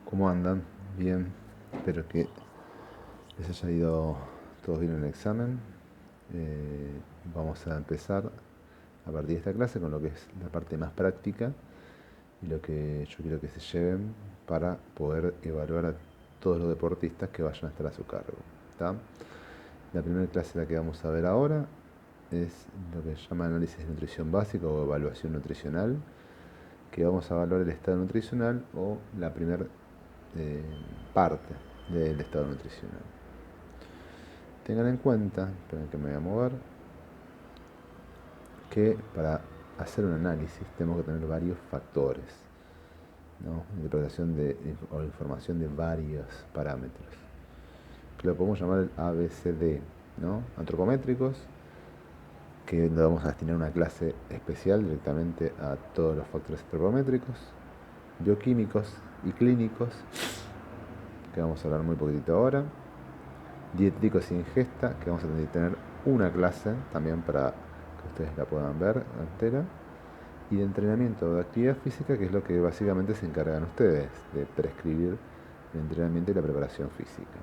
¿Cómo andan? Bien, espero que les haya ido todos bien en el examen. Eh, Vamos a empezar a partir de esta clase con lo que es la parte más práctica y lo que yo quiero que se lleven para poder evaluar a todos los deportistas que vayan a estar a su cargo. ¿Tá? La primera clase la que vamos a ver ahora es lo que se llama análisis de nutrición básica o evaluación nutricional, que vamos a evaluar el estado nutricional o la primera eh, parte del estado nutricional. Tengan en cuenta, esperen que me voy a mover, que para hacer un análisis tenemos que tener varios factores, ¿no? Interpretación o información de varios parámetros, que lo podemos llamar el ABCD, ¿no? Antropométricos, que le vamos a destinar una clase especial directamente a todos los factores antropométricos, bioquímicos y clínicos, que vamos a hablar muy poquitito ahora, dietéticos y ingesta, que vamos a tener una clase también para que ustedes la puedan ver entera, y de entrenamiento de actividad física, que es lo que básicamente se encargan ustedes, de prescribir el entrenamiento y la preparación física.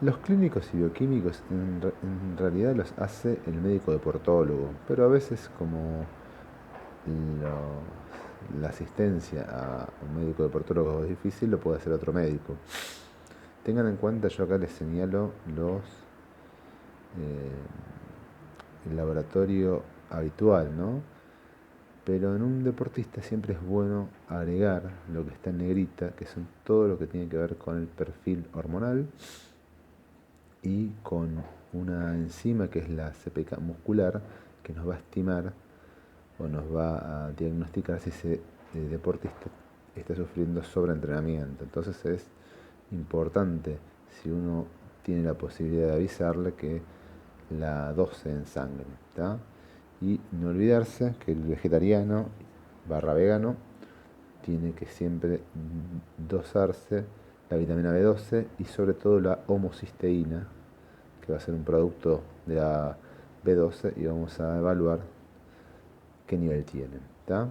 Los clínicos y bioquímicos en realidad los hace el médico deportólogo, pero a veces como la asistencia a un médico deportólogo es difícil, lo puede hacer otro médico. Tengan en cuenta, yo acá les señalo el laboratorio habitual, ¿no? Pero en un deportista siempre es bueno agregar lo que está en negrita, que son todo lo que tiene que ver con el perfil hormonal y con una enzima que es la CPK muscular, que nos va a estimar o nos va a diagnosticar si ese deportista está sufriendo sobreentrenamiento. Entonces es importante, si uno tiene la posibilidad de avisarle, que la dose en sangre, ¿tá? Y no olvidarse que el vegetariano barra vegano tiene que siempre dosarse la vitamina B12 y sobre todo la homocisteína, que va a ser un producto de la B12, y vamos a evaluar qué nivel tienen, ¿tá?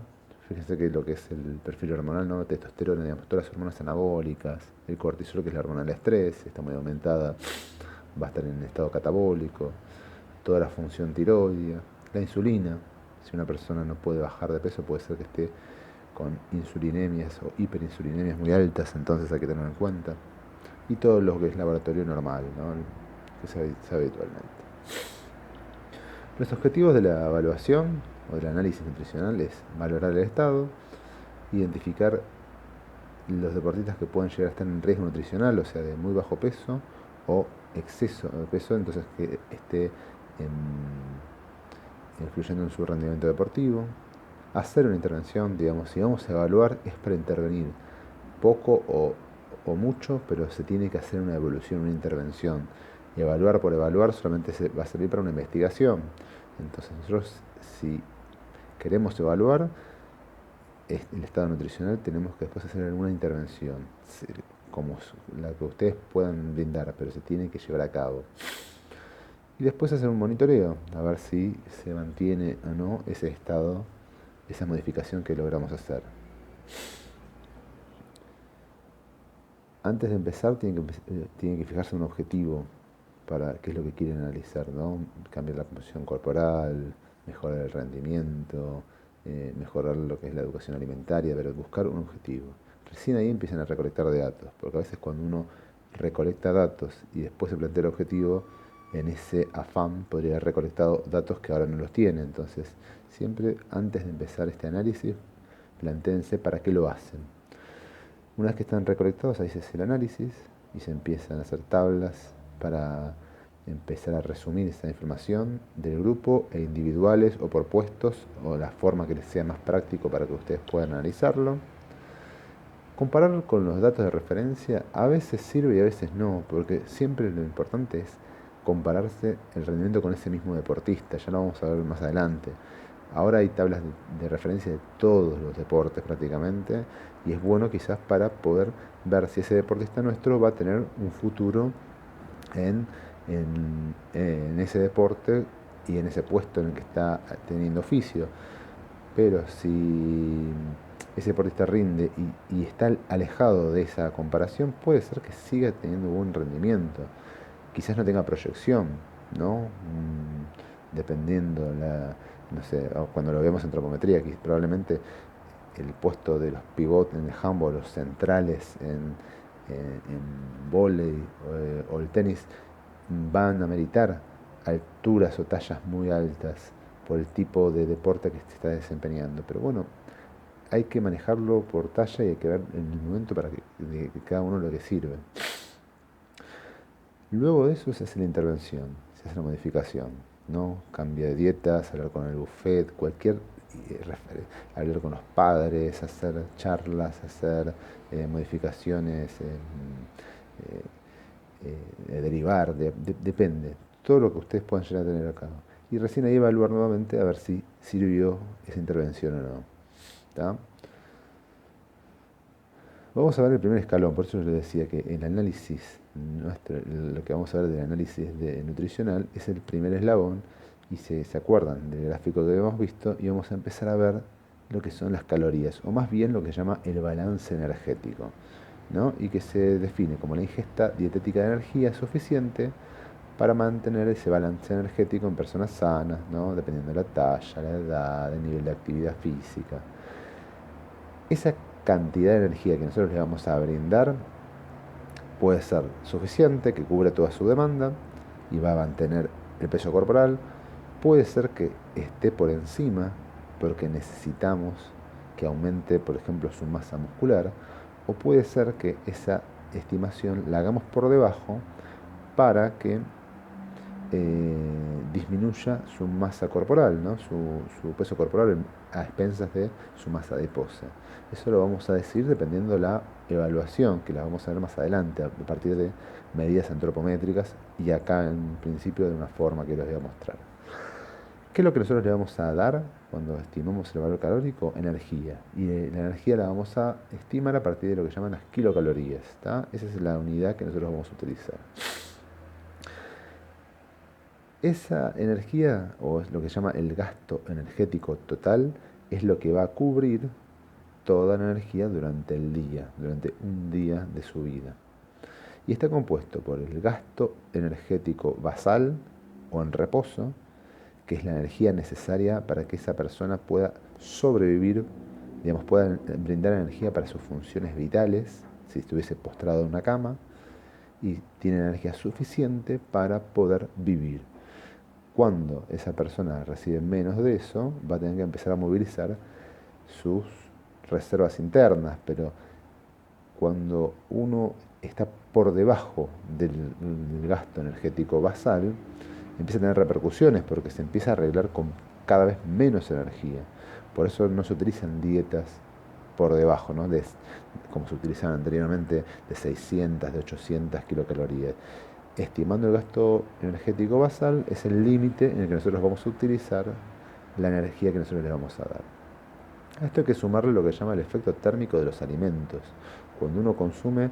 Fíjense que lo que es el perfil hormonal, ¿no? Testosterona, digamos, todas las hormonas anabólicas, el cortisol, que es la hormona del estrés, está muy aumentada, va a estar en estado catabólico, toda la función tiroidea, la insulina. Si una persona no puede bajar de peso, puede ser que esté con insulinemias o hiperinsulinemias muy altas, entonces hay que tenerlo en cuenta. Y todo lo que es laboratorio normal, ¿no? Que se hace habitualmente. Los objetivos de la evaluación o del análisis nutricional es valorar el estado, identificar los deportistas que pueden llegar a estar en riesgo nutricional, o sea, de muy bajo peso o exceso de peso, entonces que esté influyendo en su rendimiento deportivo. Hacer una intervención, digamos, si vamos a evaluar es para intervenir poco o mucho, pero se tiene que hacer una evolución, una intervención. Y evaluar por evaluar solamente va a servir para una investigación. Entonces nosotros, si queremos evaluar el estado nutricional, tenemos que después hacer alguna intervención, como la que ustedes puedan brindar, pero se tiene que llevar a cabo. Y después hacer un monitoreo, a ver si se mantiene o no ese estado, esa modificación que logramos hacer. Antes de empezar, tienen que fijarse un objetivo para qué es lo que quieren analizar, ¿no? Cambiar la composición corporal, mejorar el rendimiento, mejorar lo que es la educación alimentaria, pero buscar un objetivo. Recién ahí empiezan a recolectar datos, porque a veces cuando uno recolecta datos y después se plantea el objetivo, en ese afán podría haber recolectado datos que ahora no los tiene. Entonces, siempre antes de empezar este análisis, plantéense para qué lo hacen. Una vez que están recolectados, ahí se hace el análisis y se empiezan a hacer tablas para empezar a resumir esa información del grupo e individuales o por puestos, o la forma que les sea más práctico para que ustedes puedan analizarlo. Comparar con los datos de referencia a veces sirve y a veces no, porque siempre lo importante es compararse el rendimiento con ese mismo deportista, ya lo vamos a ver más adelante. Ahora hay tablas de referencia de todos los deportes prácticamente, y es bueno quizás para poder ver si ese deportista nuestro va a tener un futuro en ese deporte y en ese puesto en el que está teniendo oficio. Pero si ese deportista rinde y está alejado de esa comparación, puede ser que siga teniendo buen rendimiento. Quizás no tenga proyección, ¿no? Dependiendo no sé, cuando lo vemos en antropometría, que probablemente el puesto de los pivots en el handball, los centrales en vóley o el tenis, van a meritar alturas o tallas muy altas por el tipo de deporte que se está desempeñando. Pero bueno, hay que manejarlo por talla y hay que ver en el momento para que, de cada uno lo que sirve. Luego de eso se hace la intervención, se hace la modificación, ¿no? Cambia de dietas, hablar con el buffet, hablar con los padres, hacer charlas, hacer modificaciones, derivar, depende, todo lo que ustedes puedan llegar a tener a cabo. Y recién ahí evaluar nuevamente a ver si sirvió esa intervención o no. ¿Tá? Vamos a ver el primer escalón, por eso yo les decía que el análisis nuestro, lo que vamos a ver del análisis nutricional es el primer eslabón y se acuerdan del gráfico que habíamos visto y vamos a empezar a ver lo que son las calorías, o más bien lo que se llama el balance energético, ¿no? Y que se define como la ingesta dietética de energía suficiente para mantener ese balance energético en personas sanas, ¿no? Dependiendo de la talla, la edad, el nivel de actividad física. Esa cantidad de energía que nosotros le vamos a brindar puede ser suficiente, que cubra toda su demanda y va a mantener el peso corporal. Puede ser que esté por encima porque necesitamos que aumente, por ejemplo, su masa muscular, o puede ser que esa estimación la hagamos por debajo para que disminuya su masa corporal, ¿no? Su peso corporal a expensas de su masa adiposa. Eso lo vamos a decir dependiendo de la evaluación, que la vamos a ver más adelante, a partir de medidas antropométricas y acá en principio de una forma que les voy a mostrar. ¿Qué es lo que nosotros le vamos a dar cuando estimamos el valor calórico? Energía. Y la energía la vamos a estimar a partir de lo que llaman las kilocalorías. ¿Tá? Esa es la unidad que nosotros vamos a utilizar. Esa energía, o es lo que se llama el gasto energético total, es lo que va a cubrir toda la energía durante el día, durante un día de su vida. Y está compuesto por el gasto energético basal o en reposo, que es la energía necesaria para que esa persona pueda sobrevivir, digamos, pueda brindar energía para sus funciones vitales, si estuviese postrado en una cama, y tiene energía suficiente para poder vivir. Cuando esa persona recibe menos de eso, va a tener que empezar a movilizar sus reservas internas, pero cuando uno está por debajo del gasto energético basal, empieza a tener repercusiones porque se empieza a arreglar con cada vez menos energía. Por eso no se utilizan dietas por debajo, ¿no? Como se utilizaban anteriormente, de 600, de 800 kilocalorías. Estimando el gasto energético basal es el límite en el que nosotros vamos a utilizar la energía que nosotros le vamos a dar. A esto hay que sumarle lo que se llama el efecto térmico de los alimentos. Cuando uno consume,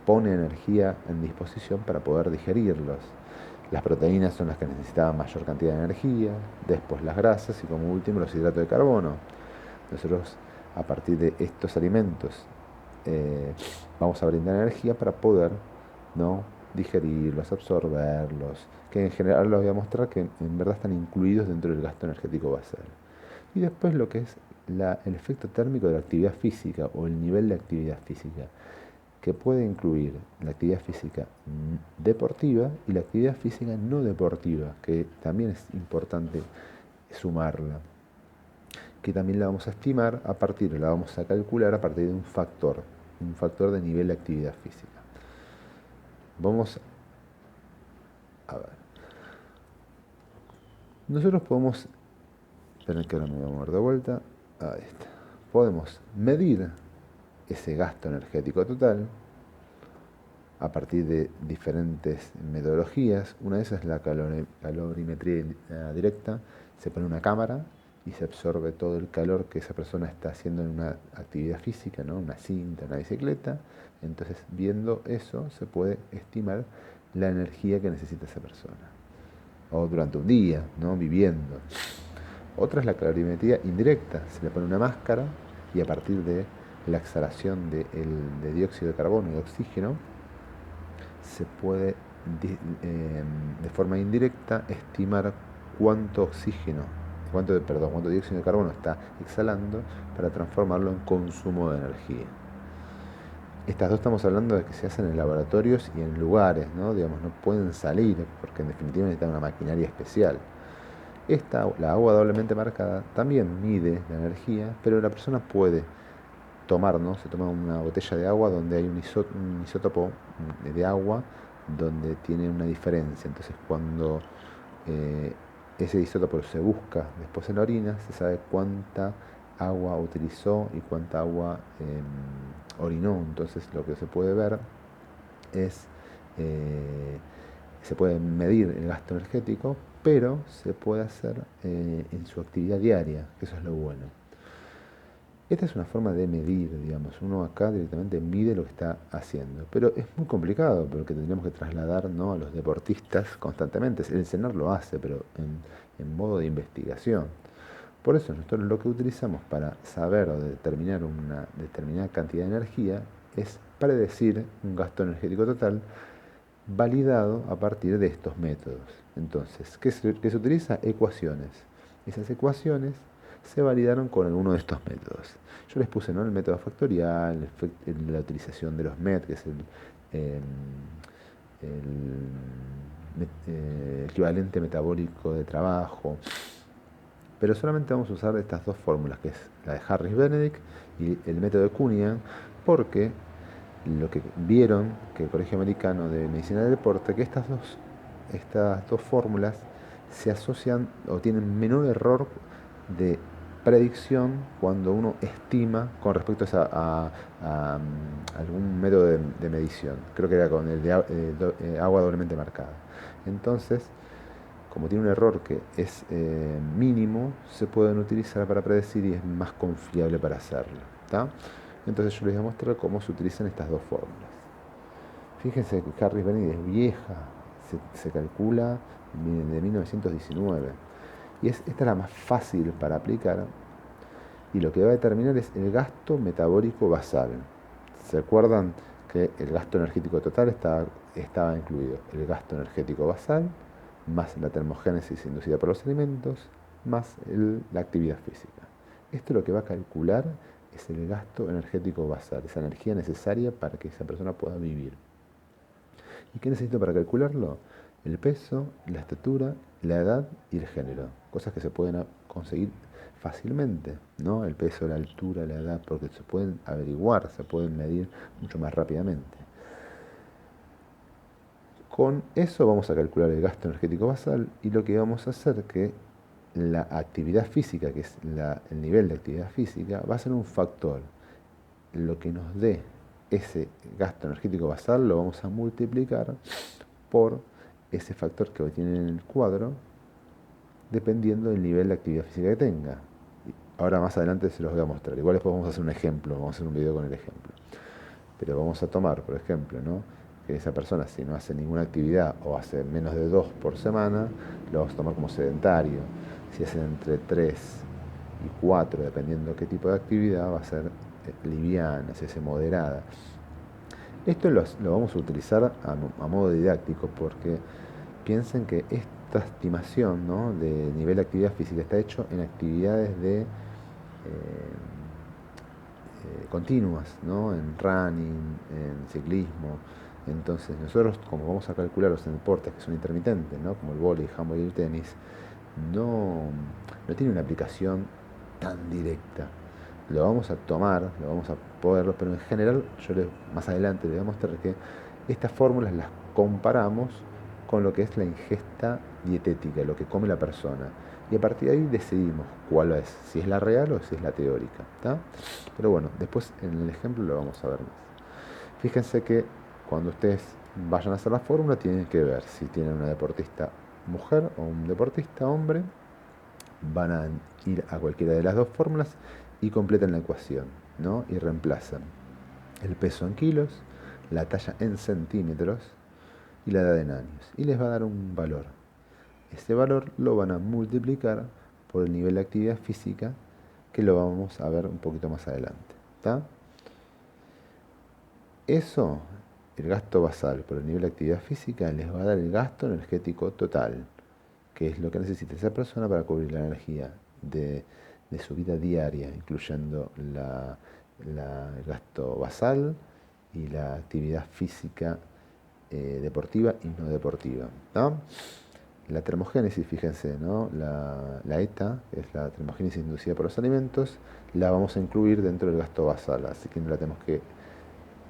pone energía en disposición para poder digerirlos. Las proteínas son las que necesitaban mayor cantidad de energía, después las grasas y como último los hidratos de carbono. Nosotros a partir de estos alimentos vamos a brindar energía para poder, ¿no?, digerirlos, absorberlos, que en general les voy a mostrar que en verdad están incluidos dentro del gasto energético basal. Y después lo que es el efecto térmico de la actividad física o el nivel de actividad física, que puede incluir la actividad física deportiva y la actividad física no deportiva, que también es importante sumarla, que también la vamos a estimar la vamos a calcular a partir de un factor de nivel de actividad física. Vamos a ver. Nosotros podemos, esperen que ahora me voy a mover de vuelta, ahí está. Podemos medir ese gasto energético total a partir de diferentes metodologías. Una de esas es la calorimetría directa. Se pone una cámara y se absorbe todo el calor que esa persona está haciendo en una actividad física, ¿no? Una cinta, una bicicleta. Entonces, viendo eso, se puede estimar la energía que necesita esa persona. O durante un día, ¿no?, viviendo. Otra es la calorimetría indirecta. Se le pone una máscara y a partir de la exhalación de dióxido de carbono y de oxígeno se puede de forma indirecta estimar cuánto oxígeno, cuánto dióxido de carbono está exhalando para transformarlo en consumo de energía. Estas dos estamos hablando de que se hacen en laboratorios y en lugares, ¿no? Digamos, no pueden salir porque en definitiva necesitan una maquinaria especial. La agua doblemente marcada también mide la energía, pero la persona puede tomar, ¿no? Se toma una botella de agua donde hay un isótopo de agua donde tiene una diferencia. Entonces cuando ese isótopo se busca después en la orina, se sabe cuánta agua utilizó y cuánta agua orinó. Entonces lo que se puede ver es, se puede medir el gasto energético, pero se puede hacer en su actividad diaria, que eso es lo bueno. Esta es una forma de medir, digamos, uno acá directamente mide lo que está haciendo, pero es muy complicado porque tendríamos que trasladar, ¿no?, a los deportistas constantemente. El CENER lo hace, pero en modo de investigación. Por eso nosotros lo que utilizamos para saber o determinar una determinada cantidad de energía es predecir un gasto energético total validado a partir de estos métodos. Entonces, ¿qué se utiliza? Ecuaciones. Esas ecuaciones se validaron con alguno de estos métodos. Yo les puse, ¿no?, el método factorial, la utilización de los MET, que es el equivalente metabólico de trabajo, pero solamente vamos a usar estas dos fórmulas, que es la de Harris-Benedict y el método de Cunningham, porque lo que vieron que el Colegio Americano de Medicina del Deporte, que estas dos fórmulas se asocian o tienen menor error de predicción cuando uno estima con respecto a algún método de medición. Creo que era con el de agua doblemente marcada. Entonces, como tiene un error que es mínimo, se pueden utilizar para predecir y es más confiable para hacerlo. ¿Tá? Entonces yo les voy a mostrar cómo se utilizan estas dos fórmulas. Fíjense que Harris-Benedict es vieja, se calcula de 1919. Y esta es la más fácil para aplicar y lo que va a determinar es el gasto metabólico basal. ¿Se acuerdan que el gasto energético total estaba incluido el gasto energético basal, más la termogénesis inducida por los alimentos, más la actividad física? Esto lo que va a calcular es el gasto energético basal, esa energía necesaria para que esa persona pueda vivir. ¿Y qué necesito para calcularlo? El peso, la estatura, la edad y el género. Cosas que se pueden conseguir fácilmente, ¿no? El peso, la altura, la edad, porque se pueden averiguar, se pueden medir mucho más rápidamente. Con eso vamos a calcular el gasto energético basal y lo que vamos a hacer es que la actividad física, que es el nivel de actividad física, va a ser un factor. Lo que nos dé ese gasto energético basal lo vamos a multiplicar por ese factor que tiene en el cuadro, dependiendo del nivel de actividad física que tenga. Ahora más adelante se los voy a mostrar. Igual después vamos a hacer un ejemplo, vamos a hacer un video con el ejemplo. Pero vamos a tomar, por ejemplo, ¿no?, que esa persona, si no hace ninguna actividad o hace menos de 2 por semana, lo vamos a tomar como sedentario. Si hace entre 3 y 4, dependiendo qué tipo de actividad, va a ser liviana, si hace moderada. Esto lo vamos a utilizar a modo didáctico porque piensen que esta estimación, ¿no?, de nivel de actividad física está hecho en actividades continuas, ¿no?, en running, en ciclismo. Entonces nosotros, como vamos a calcular los deportes que son intermitentes, ¿no?, como el vóley, el handball y el tenis, no tiene una aplicación tan directa. Lo vamos a tomar, lo vamos a poderlo, pero en general más adelante les voy a mostrar que estas fórmulas las comparamos con lo que es la ingesta dietética, lo que come la persona. Y a partir de ahí decidimos cuál es, si es la real o si es la teórica. ¿Tá? Pero bueno, después en el ejemplo lo vamos a ver más. Fíjense que cuando ustedes vayan a hacer la fórmula tienen que ver si tienen una deportista mujer o un deportista hombre. Van a ir a cualquiera de las dos fórmulas y completan la ecuación, ¿no? Y reemplazan el peso en kilos, la talla en centímetros y la edad en años. Y les va a dar un valor. Este valor lo van a multiplicar por el nivel de actividad física, que lo vamos a ver un poquito más adelante. ¿Está? Eso, el gasto basal por el nivel de actividad física, les va a dar el gasto energético total, que es lo que necesita esa persona para cubrir la energía de su vida diaria, incluyendo el gasto basal y la actividad física deportiva y no deportiva, ¿no? La termogénesis, fíjense, ¿no? La ETA, que es la termogénesis inducida por los alimentos, la vamos a incluir dentro del gasto basal, así que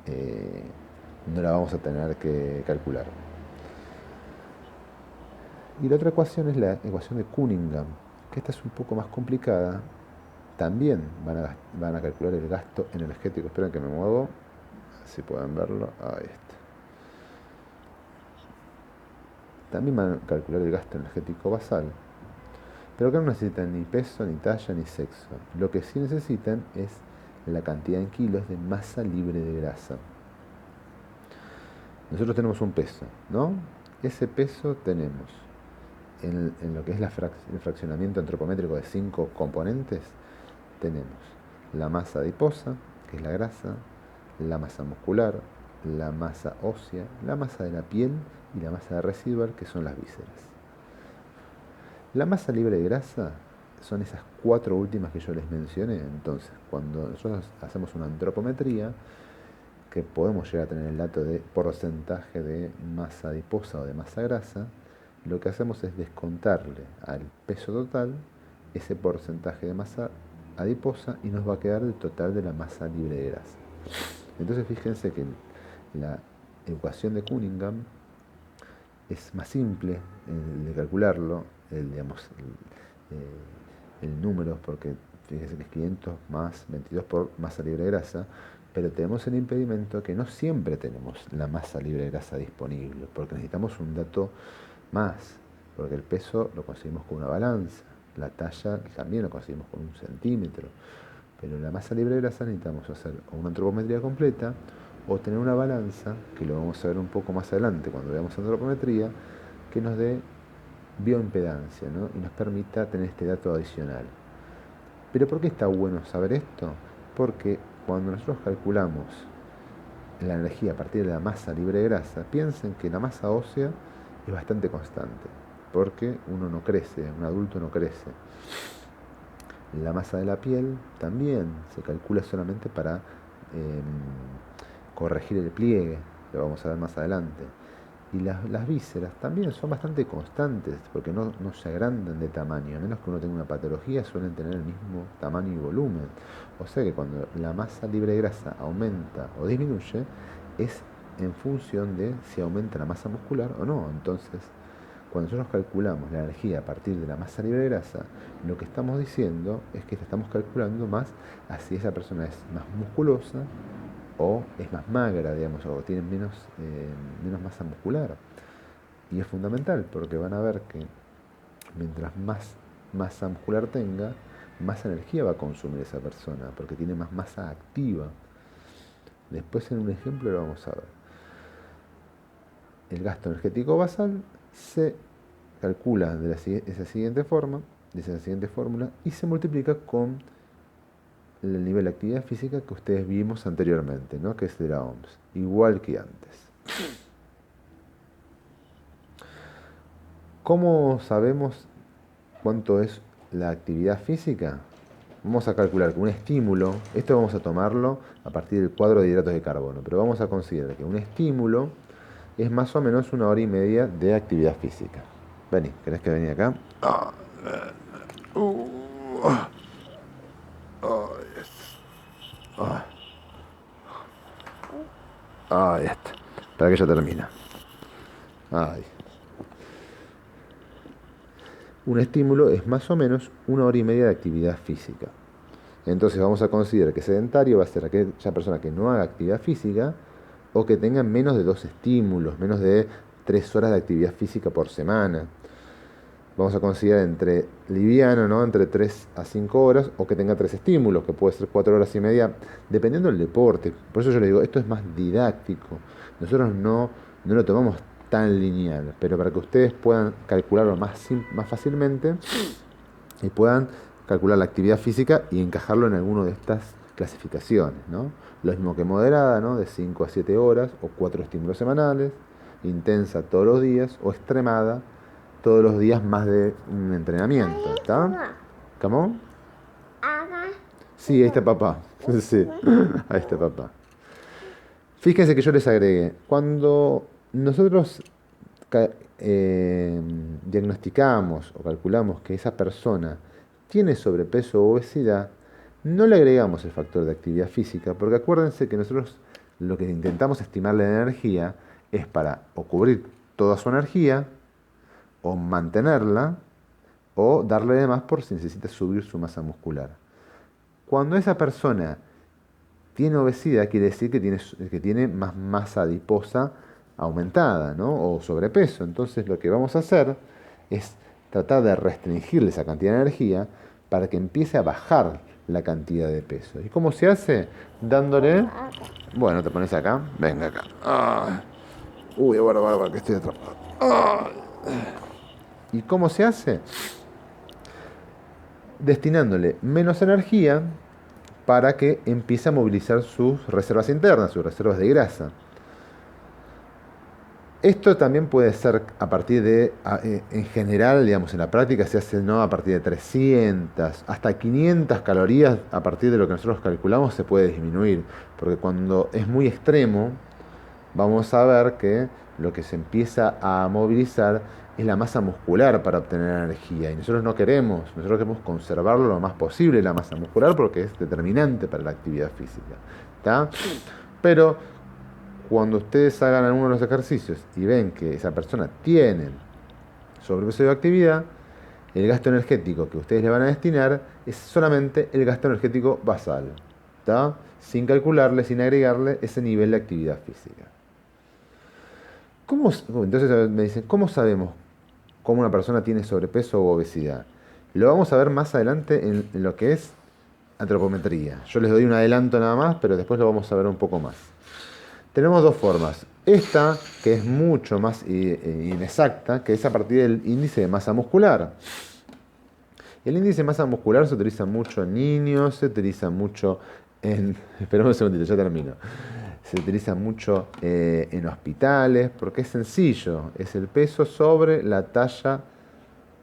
eh, no la vamos a tener que calcular. Y la otra ecuación es la ecuación de Cunningham, que esta es un poco más complicada. También van a calcular el gasto energético. Esperen que me muevo, si pueden verlo. Ahí está. También van a calcular el gasto energético basal. Pero acá no necesitan ni peso, ni talla, ni sexo. Lo que sí necesitan es la cantidad en kilos de masa libre de grasa. Nosotros tenemos un peso, ¿no? Ese peso tenemos en lo que es el fraccionamiento antropométrico de 5 componentes, tenemos la masa adiposa, que es la grasa, la masa muscular, la masa ósea, la masa de la piel y la masa residual, que son las vísceras. La masa libre de grasa son esas 4 últimas que yo les mencioné. Entonces, cuando nosotros hacemos una antropometría, que podemos llegar a tener el dato de porcentaje de masa adiposa o de masa grasa, lo que hacemos es descontarle al peso total ese porcentaje de masa adiposa y nos va a quedar el total de la masa libre de grasa. Entonces fíjense que la ecuación de Cunningham es más simple de calcularlo, el número, porque fíjense que es 500 más 22 por masa libre de grasa, pero tenemos el impedimento que no siempre tenemos la masa libre de grasa disponible, porque necesitamos un dato más, porque el peso lo conseguimos con una balanza, la talla también lo conseguimos con 1 centímetro, pero la masa libre de grasa necesitamos hacer una antropometría completa o tener una balanza, que lo vamos a ver un poco más adelante cuando veamos antropometría, que nos dé bioimpedancia, ¿no? Y nos permita tener este dato adicional. ¿Pero por qué está bueno saber esto? Porque cuando nosotros calculamos la energía a partir de la masa libre de grasa, piensen que la masa ósea es bastante constante, porque uno no crece, un adulto no crece. La masa de la piel también se calcula solamente para corregir el pliegue, lo vamos a ver más adelante. Y las vísceras también son bastante constantes, porque no se agrandan de tamaño, a menos que uno tenga una patología, suelen tener el mismo tamaño y volumen. O sea que cuando la masa libre de grasa aumenta o disminuye, es en función de si aumenta la masa muscular o no. Entonces, cuando nosotros calculamos la energía a partir de la masa libre de grasa, lo que estamos diciendo es que estamos calculando más a si esa persona es más musculosa o es más magra, digamos, o tiene menos masa muscular. Y es fundamental, porque van a ver que mientras más masa muscular tenga, más energía va a consumir esa persona, porque tiene más masa activa. Después en un ejemplo lo vamos a ver. El gasto energético basal se calcula de esa siguiente fórmula, y se multiplica con el nivel de actividad física que ustedes vimos anteriormente, ¿no? Que es de la OMS, igual que antes. ¿Cómo sabemos cuánto es la actividad física? Vamos a calcular que un estímulo, esto vamos a tomarlo a partir del cuadro de hidratos de carbono, pero vamos a considerar que un estímulo es más o menos 1 hora y media de actividad física. Vení, ¿querés que vení acá? Ahí está. Para que ya termina. Ahí. Un estímulo es más o menos 1 hora y media de actividad física. Entonces vamos a considerar que sedentario va a ser aquella persona que no haga actividad física o que tenga menos de 2 estímulos, menos de 3 horas de actividad física por semana. Vamos a considerar entre liviano, ¿no? Entre 3 a 5 horas, o que tenga 3 estímulos, que puede ser 4 horas y media, dependiendo del deporte. Por eso yo le digo, esto es más didáctico. Nosotros no lo tomamos tan lineal, pero para que ustedes puedan calcularlo más fácilmente, y puedan calcular la actividad física y encajarlo en alguna de estas clasificaciones, ¿no? Lo mismo que moderada, ¿no? De 5 a 7 horas o 4 estímulos semanales, intensa todos los días o extremada todos los días más de un entrenamiento, ¿está? ¿Cómo? Sí, ahí está papá. Sí, ahí está papá. Fíjense que yo les agregué, cuando nosotros ca- eh, diagnosticamos o calculamos que esa persona tiene sobrepeso o obesidad, no le agregamos el factor de actividad física, porque acuérdense que nosotros lo que intentamos estimarle la energía es para o cubrir toda su energía, o mantenerla, o darle de más por si necesita subir su masa muscular. Cuando esa persona tiene obesidad, quiere decir que tiene más masa adiposa aumentada, ¿no? O sobrepeso. Entonces lo que vamos a hacer es tratar de restringirle esa cantidad de energía para que empiece a bajar la cantidad de peso. ¿Y cómo se hace? Dándole... Bueno, te pones acá. Venga acá. Ah. Uy, ahora que estoy atrapado. Ah. ¿Y cómo se hace? Destinándole menos energía para que empiece a movilizar sus reservas internas, sus reservas de grasa. Esto también puede ser a partir de, en general, digamos, en la práctica se hace no a partir de 300, hasta 500 calorías a partir de lo que nosotros calculamos se puede disminuir, porque cuando es muy extremo, vamos a ver que lo que se empieza a movilizar es la masa muscular para obtener energía. Y nosotros queremos conservarlo lo más posible la masa muscular porque es determinante para la actividad física. ¿Tá? Pero cuando ustedes hagan alguno de los ejercicios y ven que esa persona tiene sobrepeso de actividad, el gasto energético que ustedes le van a destinar es solamente el gasto energético basal, ¿tá? Sin calcularle, sin agregarle ese nivel de actividad física. Entonces me dicen, ¿cómo sabemos cómo una persona tiene sobrepeso o obesidad? Lo vamos a ver más adelante en lo que es antropometría. Yo les doy un adelanto nada más, pero después lo vamos a ver un poco más. Tenemos dos formas. Esta, que es mucho más inexacta, que es a partir del índice de masa muscular. El índice de masa muscular se utiliza mucho en niños, se utiliza mucho en... Esperemos un segundito, ya termino. Se utiliza mucho en hospitales, porque es sencillo. Es el peso sobre la talla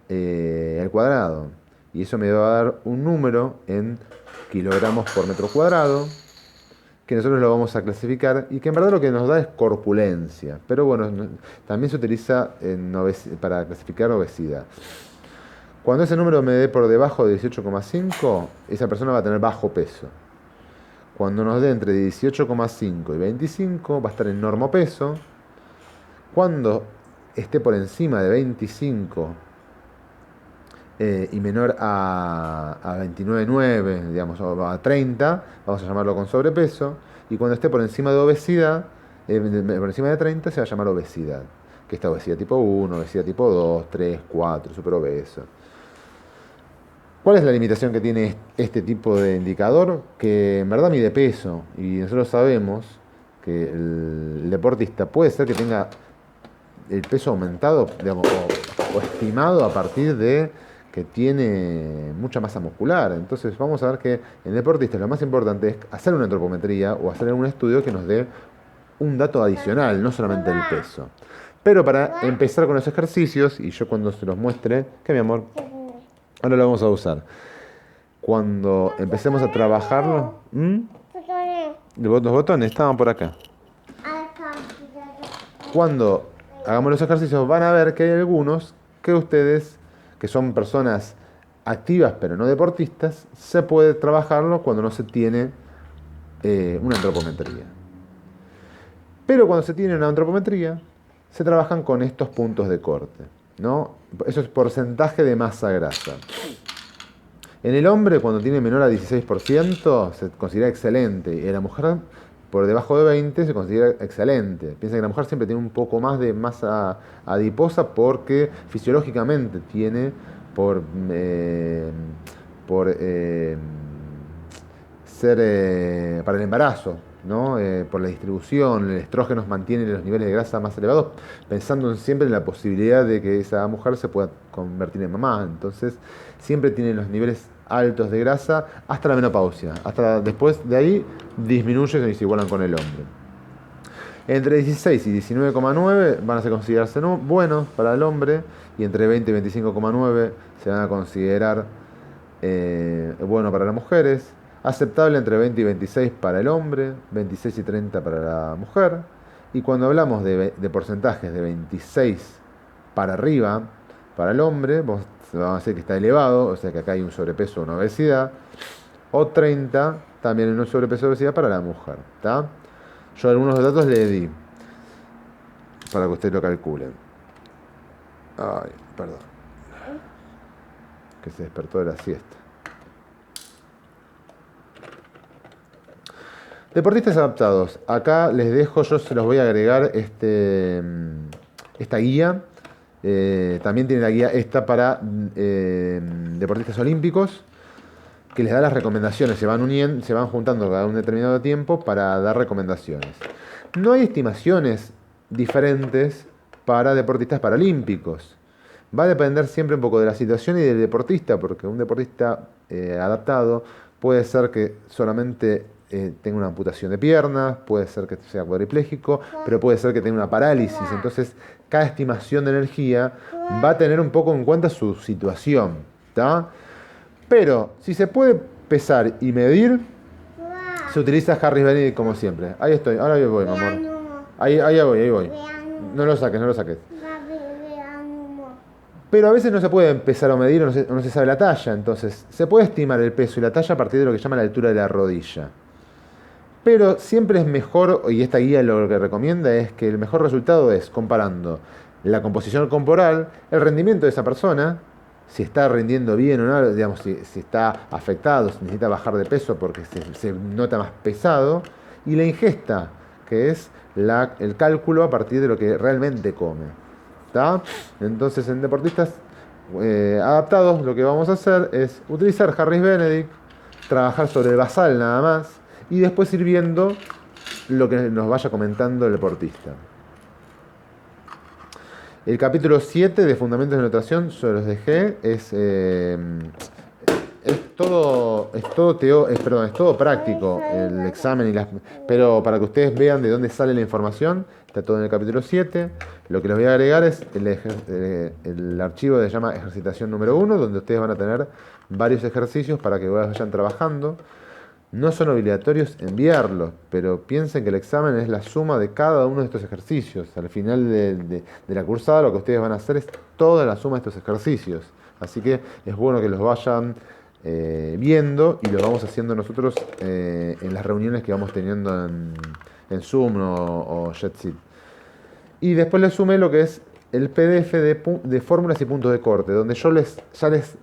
al cuadrado. Y eso me va a dar un número en kilogramos por metro cuadrado, que nosotros lo vamos a clasificar y que en verdad lo que nos da es corpulencia. Pero bueno, también se utiliza para clasificar obesidad. Cuando ese número me dé por debajo de 18,5, esa persona va a tener bajo peso. Cuando nos dé entre 18,5 y 25, va a estar en normopeso. Cuando esté por encima de 25 y menor a 29,9, digamos, o a 30, vamos a llamarlo con sobrepeso. Y cuando esté por encima de obesidad, por encima de 30, se va a llamar obesidad. Que está obesidad tipo 1, obesidad tipo 2, 3, 4, superobeso. ¿Cuál es la limitación que tiene este tipo de indicador? Que en verdad mide peso y nosotros sabemos que el deportista puede ser que tenga el peso aumentado, digamos, o estimado a partir de que tiene mucha masa muscular. Entonces vamos a ver que en deportistas lo más importante es hacer una antropometría o hacer un estudio que nos dé un dato adicional, no solamente el peso. Pero para empezar con los ejercicios, y yo cuando se los muestre, ¿qué mi amor? Ahora lo vamos a usar. Cuando empecemos a trabajarlo, los botones estaban por acá. Cuando hagamos los ejercicios van a ver que hay algunos que ustedes, que son personas activas pero no deportistas, se puede trabajarlo cuando no se tiene una antropometría. Pero cuando se tiene una antropometría, se trabajan con estos puntos de corte, ¿no? Eso es porcentaje de masa grasa. En el hombre, cuando tiene menor a 16%, se considera excelente. Y en la mujer, por debajo de 20, se considera excelente. Piensa que la mujer siempre tiene un poco más de masa adiposa porque fisiológicamente tiene por ser para el embarazo, ¿no? Por la distribución, el estrógeno mantiene los niveles de grasa más elevados, pensando siempre en la posibilidad de que esa mujer se pueda convertir en mamá. Entonces, siempre tiene los niveles altos de grasa hasta la menopausia. Hasta después de ahí disminuye y se igualan con el hombre. Entre 16 y 19,9 van a considerarse buenos para el hombre, y entre 20 y 25,9 se van a considerar bueno para las mujeres. Aceptable entre 20 y 26 para el hombre, 26 y 30 para la mujer. Y cuando hablamos de porcentajes de 26 para arriba, para el hombre, vamos a decir que está elevado, o sea que acá hay un sobrepeso o una obesidad. O 30, también un sobrepeso o obesidad para la mujer. ¿Tá? Yo algunos datos le di para que ustedes lo calculen. Ay, perdón. Que se despertó de la siesta. Deportistas adaptados. Acá les dejo, yo se los voy a agregar esta guía. También tiene la guía esta para deportistas olímpicos, que les da las recomendaciones. Se van uniendo, se van juntando cada un determinado tiempo para dar recomendaciones. No hay estimaciones diferentes para deportistas paralímpicos. Va a depender siempre un poco de la situación y del deportista, porque un deportista adaptado puede ser que solamente tenga una amputación de piernas, puede ser que sea cuadripléjico, pero puede ser que tenga una parálisis. Entonces, cada estimación de energía va a tener un poco en cuenta su situación, ¿tá? Pero, si se puede pesar y medir, se utiliza Harris Benedict como siempre. Ahí estoy, ahora voy, mi amor. Ahí voy. No lo saques, no lo saques. Pero a veces no se puede empezar a medir o no se sabe la talla. Entonces, se puede estimar el peso y la talla a partir de lo que se llama la altura de la rodilla. Pero siempre es mejor, y esta guía lo que recomienda es que el mejor resultado es comparando la composición corporal, el rendimiento de esa persona, si está rindiendo bien o no, digamos, si está afectado, si necesita bajar de peso porque se nota más pesado, y la ingesta, que es el cálculo a partir de lo que realmente come. ¿Tá? Entonces, en deportistas adaptados, lo que vamos a hacer es utilizar Harris Benedict, trabajar sobre el basal nada más, y después ir viendo lo que nos vaya comentando el deportista. El capítulo 7 de Fundamentos de Notación, yo los dejé, es todo práctico, el examen, pero para que ustedes vean de dónde sale la información, está todo en el capítulo 7. Lo que les voy a agregar es el archivo que se llama ejercitación número 1, donde ustedes van a tener varios ejercicios para que vayan trabajando. No son obligatorios enviarlos, pero piensen que el examen es la suma de cada uno de estos ejercicios. Al final de la cursada lo que ustedes van a hacer es toda la suma de estos ejercicios. Así que es bueno que los vayan viendo, y lo vamos haciendo nosotros en las reuniones que vamos teniendo en Zoom o Jitsi. Y después les sumé lo que es el PDF de fórmulas y puntos de corte, donde yo ya les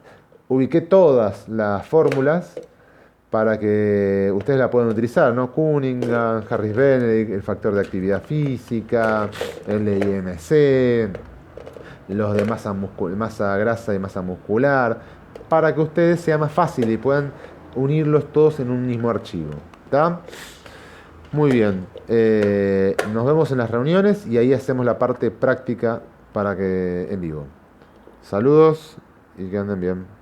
ubiqué todas las fórmulas para que ustedes la puedan utilizar, ¿no? Cunningham, Harris Benedict, el factor de actividad física, el IMC, los de masa grasa y masa muscular, para que ustedes sea más fácil y puedan unirlos todos en un mismo archivo. ¿Está? Muy bien. Nos vemos en las reuniones y ahí hacemos la parte práctica en vivo. Saludos y que anden bien.